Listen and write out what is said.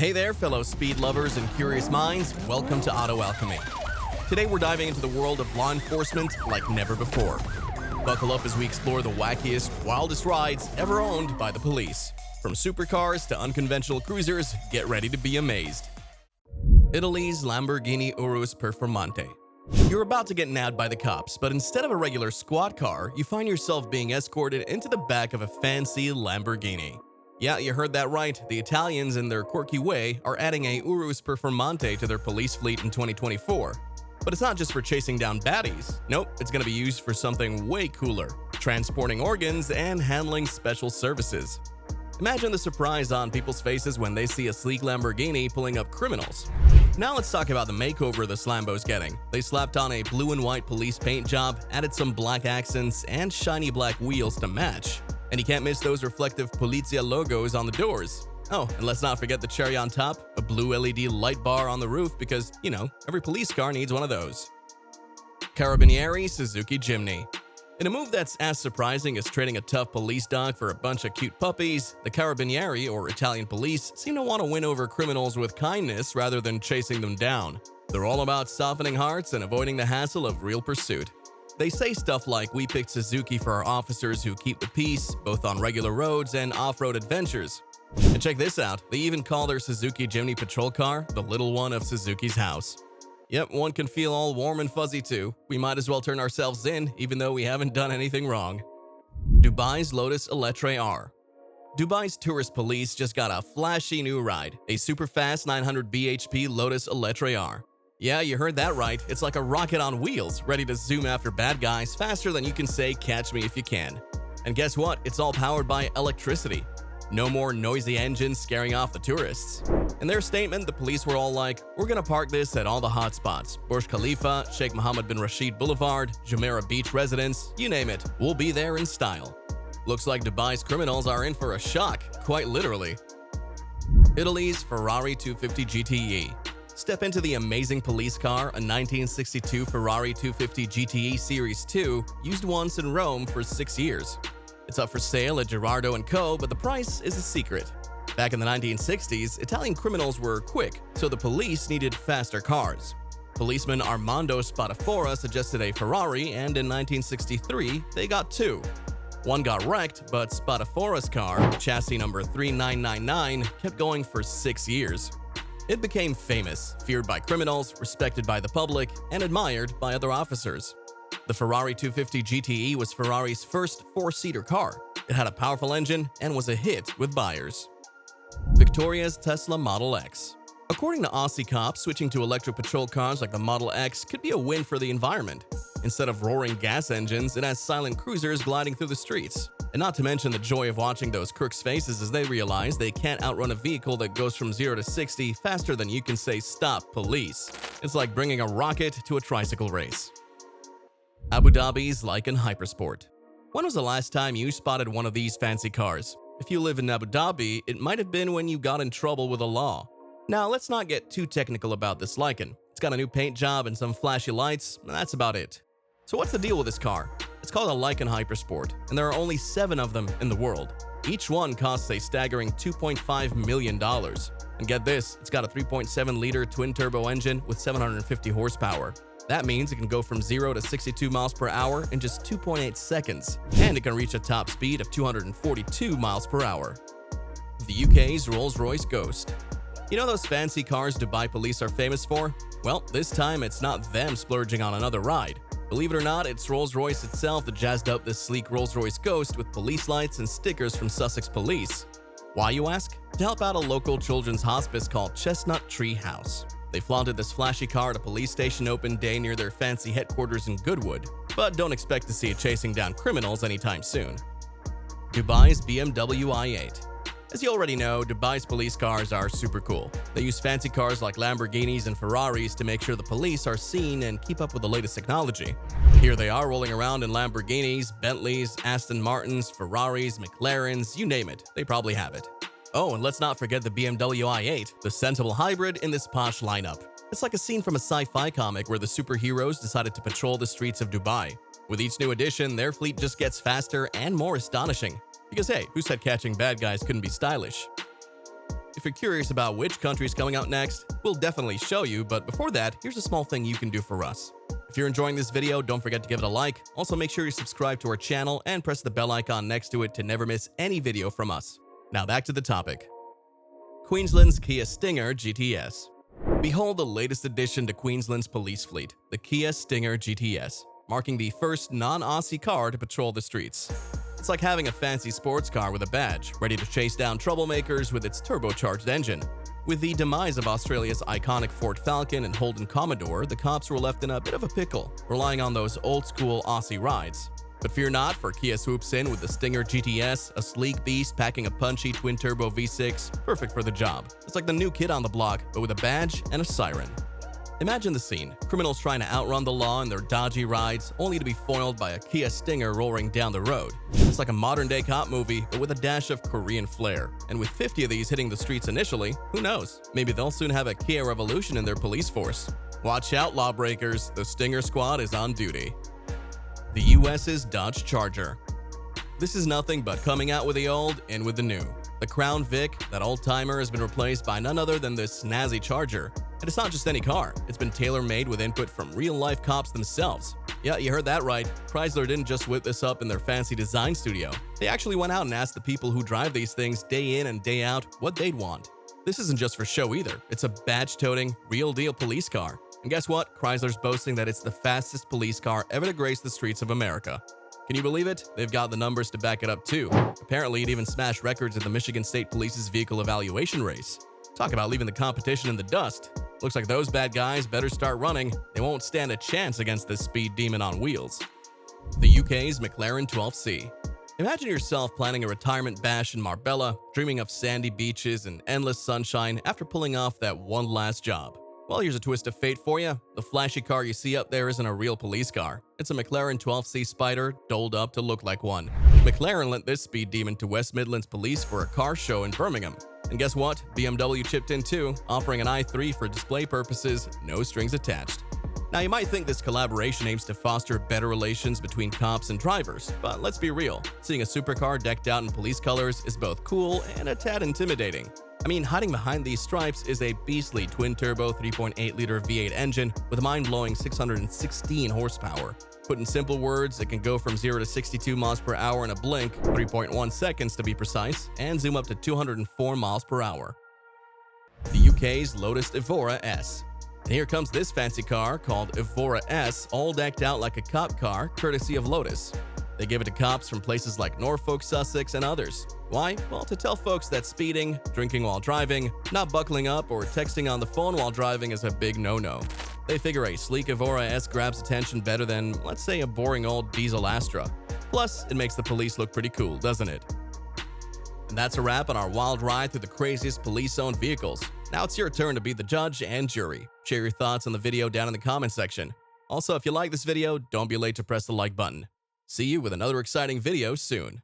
Hey there, fellow speed lovers and curious minds. Welcome to Auto Alchemy. Today we're diving into the world of law enforcement like never before. Buckle up as we explore the wackiest, wildest rides ever owned by the police. From supercars to unconventional cruisers, get ready to be amazed. Italy's Lamborghini Urus Performante. You're about to get nabbed by the cops, but instead of a regular squad car, you find yourself being escorted into the back of a fancy Lamborghini. Yeah, you heard that right. The Italians, in their quirky way, are adding a Urus Performante to their police fleet in 2024. But it's not just for chasing down baddies. Nope, it's going to be used for something way cooler: transporting organs and handling special services. Imagine the surprise on people's faces when they see a sleek Lamborghini pulling up criminals. Now let's talk about the makeover this Lambo's getting. They slapped on a blue and white police paint job, added some black accents, and shiny black wheels to match. And you can't miss those reflective Polizia logos on the doors. Oh, and let's not forget the cherry on top, a blue LED light bar on the roof because, every police car needs one of those. Carabinieri Suzuki Jimny. In a move that's as surprising as trading a tough police dog for a bunch of cute puppies, the Carabinieri, or Italian police, seem to want to win over criminals with kindness rather than chasing them down. They're all about softening hearts and avoiding the hassle of real pursuit. They say stuff like, "We picked Suzuki for our officers who keep the peace, both on regular roads and off-road adventures." And check this out, they even call their Suzuki Jimny patrol car the little one of Suzuki's house. Yep, one can feel all warm and fuzzy too. We might as well turn ourselves in, even though we haven't done anything wrong. Dubai's Lotus Eletre R. Dubai's tourist police just got a flashy new ride, a super fast 900 bhp Lotus Eletre R. Yeah, you heard that right. It's like a rocket on wheels, ready to zoom after bad guys faster than you can say "catch me if you can." And guess what? It's all powered by electricity. No more noisy engines scaring off the tourists. In their statement, the police were all like, "We're gonna park this at all the hot spots. Burj Khalifa, Sheikh Mohammed bin Rashid Boulevard, Jumeirah Beach Residence, you name it, we'll be there in style." Looks like Dubai's criminals are in for a shock, quite literally. Italy's Ferrari 250 GTE. Step into the amazing police car, a 1962 Ferrari 250 GTE Series 2, used once in Rome for 6 years. It's up for sale at Gerardo & Co., but the price is a secret. Back in the 1960s, Italian criminals were quick, so the police needed faster cars. Policeman Armando Spadafora suggested a Ferrari, and in 1963, they got two. One got wrecked, but Spadafora's car, chassis number 3999, kept going for 6 years. It became famous, feared by criminals, respected by the public, and admired by other officers. The Ferrari 250 GTE was Ferrari's first four-seater car. It had a powerful engine and was a hit with buyers. Victoria's Tesla Model X. According to Aussie cops, switching to electric patrol cars like the Model X could be a win for the environment. Instead of roaring gas engines, it has silent cruisers gliding through the streets. And not to mention the joy of watching those crooks' faces as they realize they can't outrun a vehicle that goes from 0 to 60 faster than you can say "stop, police." It's like bringing a rocket to a tricycle race. Abu Dhabi's Lykan Hypersport. When was the last time you spotted one of these fancy cars? If you live in Abu Dhabi, it might have been when you got in trouble with the law. Now, let's not get too technical about this Lykan. It's got a new paint job and some flashy lights, and that's about it. So what's the deal with this car? It's called a Lykan Hypersport, and there are only 7 of them in the world. Each one costs a staggering $2.5 million. And get this, it's got a 3.7-liter twin-turbo engine with 750 horsepower. That means it can go from 0 to 62 miles per hour in just 2.8 seconds, and it can reach a top speed of 242 miles per hour. The UK's Rolls-Royce Ghost. You know those fancy cars Dubai police are famous for? Well, this time it's not them splurging on another ride. Believe it or not, it's Rolls-Royce itself that jazzed up this sleek Rolls-Royce Ghost with police lights and stickers from Sussex Police. Why, you ask? To help out a local children's hospice called Chestnut Tree House. They flaunted this flashy car at a police station open day near their fancy headquarters in Goodwood, but don't expect to see it chasing down criminals anytime soon. Dubai's BMW i8. As you already know, Dubai's police cars are super cool. They use fancy cars like Lamborghinis and Ferraris to make sure the police are seen and keep up with the latest technology. Here they are rolling around in Lamborghinis, Bentleys, Aston Martins, Ferraris, McLarens, you name it, they probably have it. Oh, and let's not forget the BMW i8, the sensible hybrid in this posh lineup. It's like a scene from a sci-fi comic where the superheroes decided to patrol the streets of Dubai. With each new addition, their fleet just gets faster and more astonishing. Because hey, who said catching bad guys couldn't be stylish? If you're curious about which country's coming out next, we'll definitely show you, but before that, here's a small thing you can do for us. If you're enjoying this video, don't forget to give it a like. Also, make sure you subscribe to our channel and press the bell icon next to it to never miss any video from us. Now back to the topic. Queensland's Kia Stinger GTS. Behold the latest addition to Queensland's police fleet, the Kia Stinger GTS, marking the first non-Aussie car to patrol the streets. It's like having a fancy sports car with a badge, ready to chase down troublemakers with its turbocharged engine. With the demise of Australia's iconic Ford Falcon and Holden Commodore, the cops were left in a bit of a pickle, relying on those old-school Aussie rides. But fear not, for Kia swoops in with the Stinger GTS, a sleek beast packing a punchy twin-turbo V6, perfect for the job. It's like the new kid on the block, but with a badge and a siren. Imagine the scene. Criminals trying to outrun the law in their dodgy rides, only to be foiled by a Kia Stinger roaring down the road. It's like a modern-day cop movie, but with a dash of Korean flair. And with 50 of these hitting the streets initially, who knows? Maybe they'll soon have a Kia Revolution in their police force. Watch out, lawbreakers. The Stinger Squad is on duty. The US's Dodge Charger. This is nothing but coming out with the old, in with the new. The Crown Vic, that old-timer, has been replaced by none other than this snazzy Charger. And it's not just any car. It's been tailor-made with input from real-life cops themselves. Yeah, you heard that right. Chrysler didn't just whip this up in their fancy design studio. They actually went out and asked the people who drive these things day in and day out what they'd want. This isn't just for show either. It's a badge-toting, real-deal police car. And guess what? Chrysler's boasting that it's the fastest police car ever to grace the streets of America. Can you believe it? They've got the numbers to back it up too. Apparently, it even smashed records in the Michigan State Police's vehicle evaluation race. Talk about leaving the competition in the dust. Looks like those bad guys better start running. They won't stand a chance against this speed demon on wheels. The UK's McLaren 12C. Imagine yourself planning a retirement bash in Marbella, dreaming of sandy beaches and endless sunshine after pulling off that one last job. Well, here's a twist of fate for you. The flashy car you see up there isn't a real police car. It's a McLaren 12C Spider, dolled up to look like one. McLaren lent this speed demon to West Midlands Police for a car show in Birmingham. And guess what? BMW chipped in too, offering an i3 for display purposes, no strings attached. Now, you might think this collaboration aims to foster better relations between cops and drivers, but let's be real. Seeing a supercar decked out in police colors is both cool and a tad intimidating. I mean, hiding behind these stripes is a beastly twin-turbo 3.8-liter V8 engine with a mind-blowing 616 horsepower. Put in simple words, it can go from 0 to 62 miles per hour in a blink, 3.1 seconds to be precise, and zoom up to 204 miles per hour. The UK's Lotus Evora S. And here comes this fancy car called Evora S, all decked out like a cop car, courtesy of Lotus. They give it to cops from places like Norfolk, Sussex, and others. Why? Well, to tell folks that speeding, drinking while driving, not buckling up, or texting on the phone while driving is a big no-no. They figure a sleek Evora S grabs attention better than, let's say, a boring old diesel Astra. Plus, it makes the police look pretty cool, doesn't it? And that's a wrap on our wild ride through the craziest police-owned vehicles. Now it's your turn to be the judge and jury. Share your thoughts on the video down in the comment section. Also, if you like this video, don't be late to press the like button. See you with another exciting video soon.